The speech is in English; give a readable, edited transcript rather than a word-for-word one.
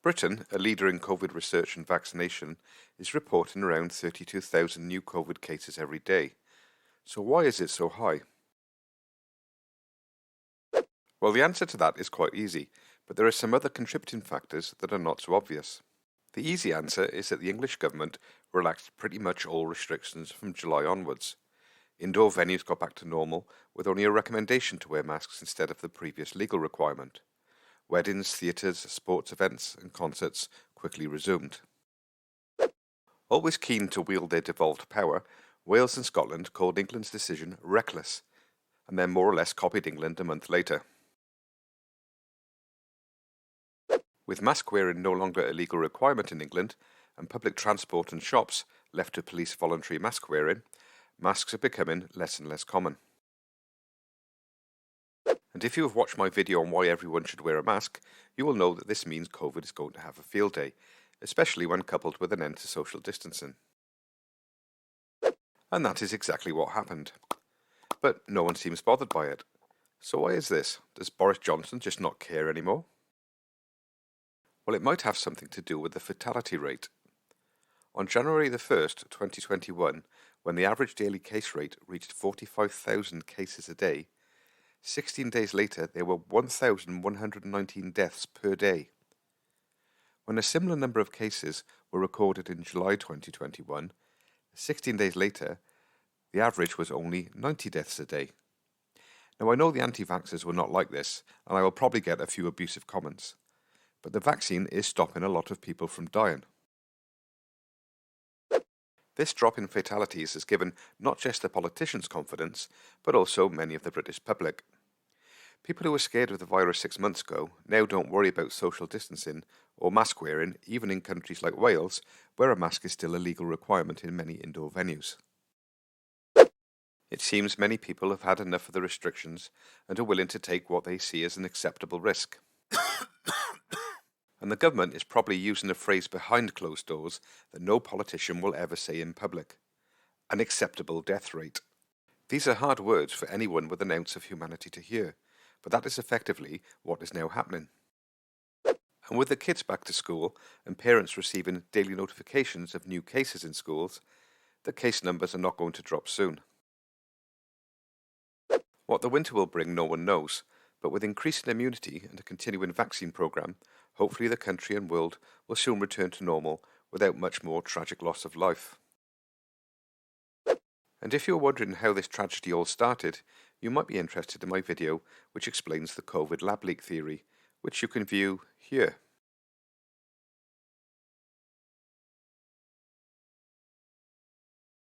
Britain, a leader in COVID research and vaccination, is reporting around 32,000 new COVID cases every day. So why is it so high? Well, the answer to that is quite easy, but there are some other contributing factors that are not so obvious. The easy answer is that the English government relaxed pretty much all restrictions from July onwards. Indoor venues got back to normal, with only a recommendation to wear masks instead of the previous legal requirement. Weddings, theatres, sports events and concerts quickly resumed. Always keen to wield their devolved power, Wales and Scotland called England's decision reckless, and then more or less copied England a month later. With mask wearing no longer a legal requirement in England, and public transport and shops left to police voluntary mask wearing, masks are becoming less and less common. And if you have watched my video on why everyone should wear a mask, you will know that this means COVID is going to have a field day, especially when coupled with an end to social distancing. And that is exactly what happened. But no one seems bothered by it. So why is this? Does Boris Johnson just not care anymore? Well, it might have something to do with the fatality rate. On January the 1st, 2021, when the average daily case rate reached 45,000 cases a day, 16 days later there were 1,119 deaths per day. When a similar number of cases were recorded in July 2021, 16 days later, the average was only 90 deaths a day. Now, I know the anti-vaxxers were not like this, and I will probably get a few abusive comments, but the vaccine is stopping a lot of people from dying. This drop in fatalities has given not just the politicians confidence, but also many of the British public. People who were scared of the virus 6 months ago now don't worry about social distancing or mask wearing, even in countries like Wales, where a mask is still a legal requirement in many indoor venues. It seems many people have had enough of the restrictions and are willing to take what they see as an acceptable risk. And the government is probably using a phrase behind closed doors that no politician will ever say in public: an acceptable death rate. These are hard words for anyone with an ounce of humanity to hear, but that is effectively what is now happening. And with the kids back to school and parents receiving daily notifications of new cases in schools, the case numbers are not going to drop soon. What the winter will bring no one knows, but with increasing immunity and a continuing vaccine programme, hopefully the country and world will soon return to normal without much more tragic loss of life. And if you're wondering how this tragedy all started, you might be interested in my video which explains the COVID lab leak theory, which you can view here.